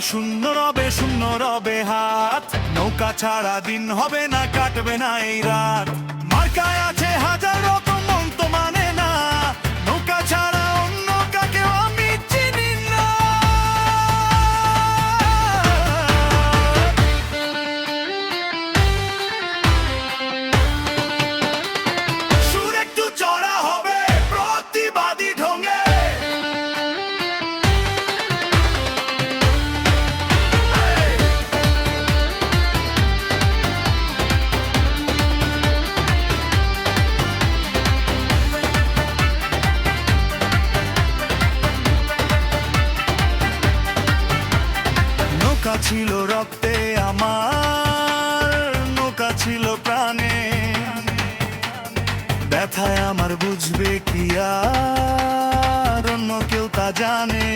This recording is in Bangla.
শূন্য রবে হাত, নৌকা ছাড়া দিন হবে না, কাটবে না এই রাত। মার্কায় আছে হাজার রকম, মন তো মানে না, নৌকা ছাড়া অন্য কাকেও আমি চিনি না। সুর একটু চড়া হবে প্রতিবাদী ঢঙে, নৌকা ছিল রক্তে আমার, নৌকা ছিল প্রাণে, ব্যথায় আমার বুঝবে কি আর অন্য কেউ তা জানে।